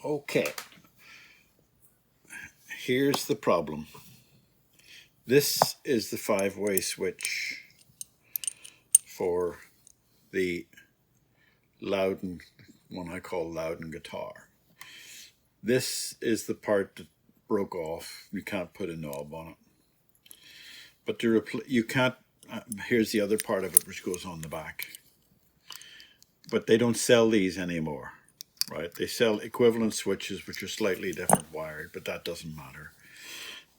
Okay, here's the problem. This is the 5-way switch for the Loudon, one I call Loudon Guitar. This is the part that broke off. You can't put a knob on it. But you can't, here's the other part of it which goes on the back. But they don't sell these anymore, right? They sell equivalent switches which are slightly different wired, but that doesn't matter.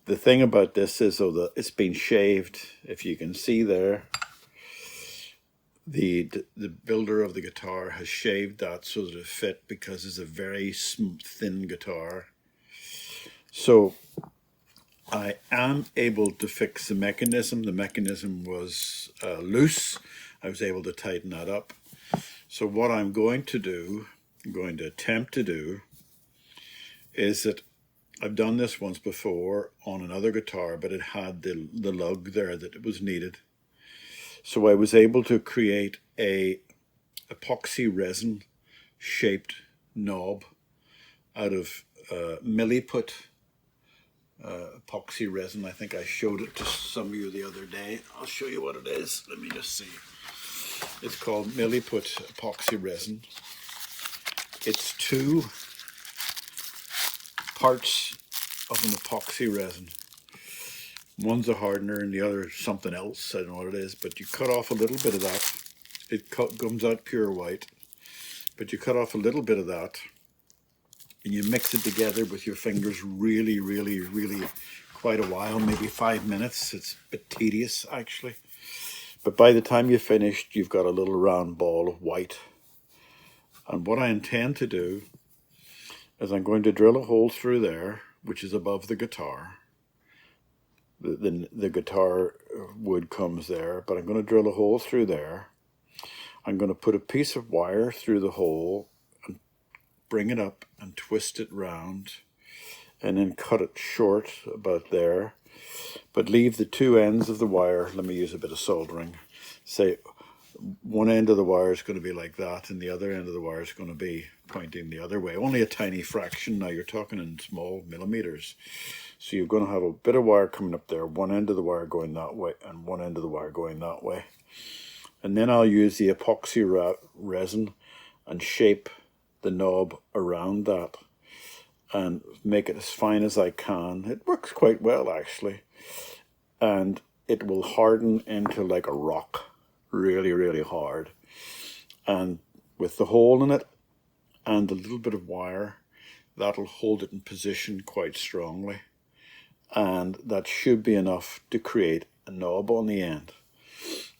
The thing about this is, though, that it's been shaved. If you can see there, the builder of the guitar has shaved that so that it fit, because it's a very thin guitar. So I am able to fix the mechanism. The mechanism was loose. I was able to tighten that up. So what I'm going to attempt to do, is that I've done this once before on another guitar, but it had the lug there that it was needed. So I was able to create a epoxy resin shaped knob out of milliput epoxy resin. I think I showed it to some of you the other day. I'll show you what it is. Let me just see. It's called milliput epoxy resin. It's 2 parts of an epoxy resin. One's a hardener and the other is something else. I don't know what it is, but you cut off a little bit of that. It comes out pure white, but you cut off a little bit of that and you mix it together with your fingers really, really, really quite a while, maybe 5 minutes. It's a bit tedious actually. But by the time you've finished, you've got a little round ball of white. And what I intend to do is I'm going to drill a hole through there, which is above the guitar. The guitar wood comes there, but I'm going to drill a hole through there. I'm going to put a piece of wire through the hole and bring it up and twist it round, and then cut it short about there, but leave the 2 ends of the wire. Let me use a bit of soldering. Say one end of the wire is going to be like that, and the other end of the wire is going to be pointing the other way. Only a tiny fraction. Now you're talking in small millimeters. So you're going to have a bit of wire coming up there, one end of the wire going that way and one end of the wire going that way. And then I'll use the epoxy resin and shape the knob around that and make it as fine as I can. It works quite well actually. And it will harden into like a rock, really, really hard. And with the hole in it and a little bit of wire, that'll hold it in position quite strongly. And that should be enough to create a knob on the end.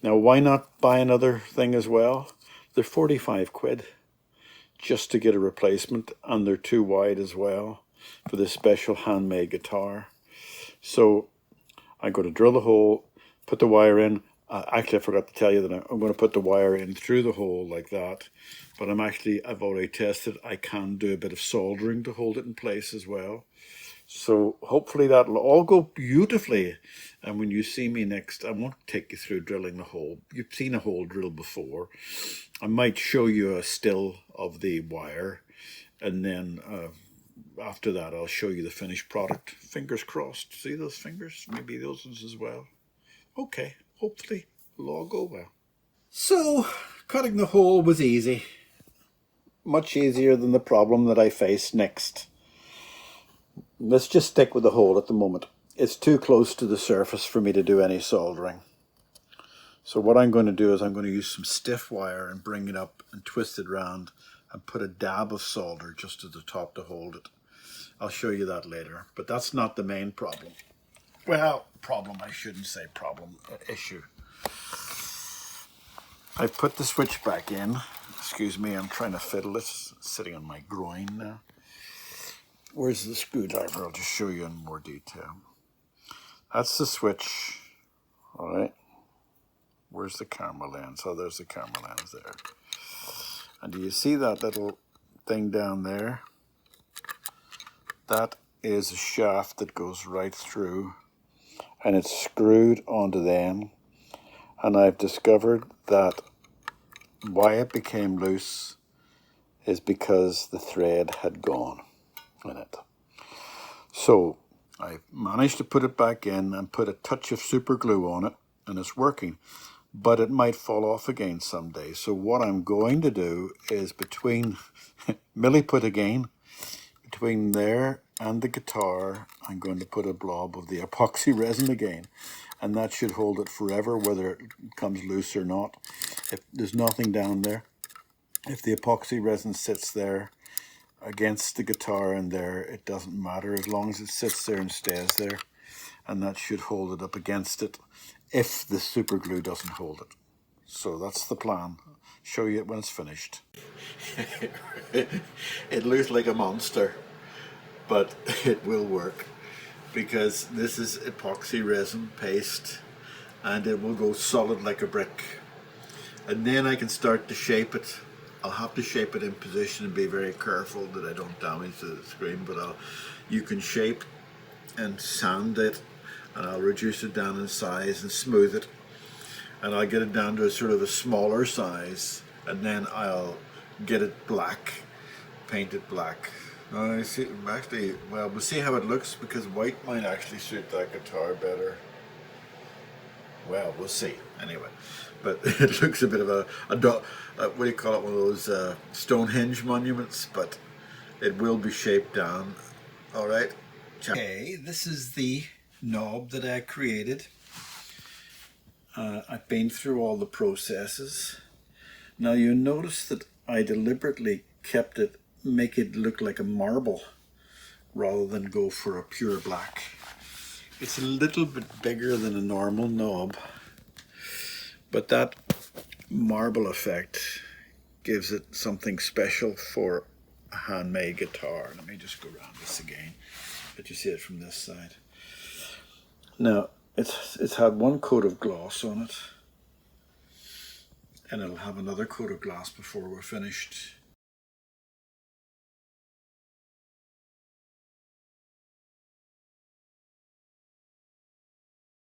Now, why not buy another thing as well? They're 45 quid just to get a replacement, and they're too wide as well for this special handmade guitar. So I'm going to drill the hole, put the wire in. Actually, I forgot to tell you that I'm going to put the wire in through the hole like that. But I've already tested. I can do a bit of soldering to hold it in place as well. So hopefully that'll all go beautifully. And when you see me next, I won't take you through drilling the hole. You've seen a hole drill before. I might show you a still of the wire. And then after that, I'll show you the finished product. Fingers crossed. See those fingers? Maybe those ones as well. Okay, hopefully it'll all go well. So cutting the hole was easy. Much easier than the problem that I face next. Let's just stick with the hole at the moment. It's too close to the surface for me to do any soldering. So what I'm going to do is I'm going to use some stiff wire and bring it up and twist it around and put a dab of solder just at the top to hold it. I'll show you that later, but that's not the main problem. Well, problem, I shouldn't say problem, issue. I've put the switch back in. Excuse me, I'm trying to fiddle. It's sitting on my groin now. Where's the screwdriver? I'll just show you in more detail. That's the switch. All right. Where's the camera lens? Oh, there's the camera lens there. And do you see that little thing down there? That is a shaft that goes right through, and it's screwed onto them. And I've discovered that why it became loose is because the thread had gone. in it. So I managed to put it back in and put a touch of super glue on it, and it's working. But it might fall off again someday. So what I'm going to do is between Millie put again, between there and the guitar, I'm going to put a blob of the epoxy resin again, and that should hold it forever, whether it comes loose or not. If there's nothing down there, if the epoxy resin sits there against the guitar and there, it doesn't matter as long as it sits there and stays there, and that should hold it up against it if the super glue doesn't hold it. So that's the plan. Show you it when it's finished. It looks like a monster, but it will work because this is epoxy resin paste and it will go solid like a brick. And then I can start to shape it. I'll have to shape it in position and be very careful that I don't damage the screen, but you can shape and sand it, and I'll reduce it down in size and smooth it, and I'll get it down to a sort of a smaller size, and then I'll get it black, paint it black. I see, actually, well, we'll see how it looks because white might actually suit that guitar better. Well, we'll see. Anyway, but it looks a bit of a what do you call it? One of those Stonehenge monuments, but it will be shaped down. All right. Okay, this is the knob that I created. I've been through all the processes. Now you notice that I deliberately kept it, make it look like a marble rather than go for a pure black. It's a little bit bigger than a normal knob, but that marble effect gives it something special for a handmade guitar. Let me just go around this again, let you see it from this side. Now, it's had one coat of gloss on it, and it'll have another coat of gloss before we're finished.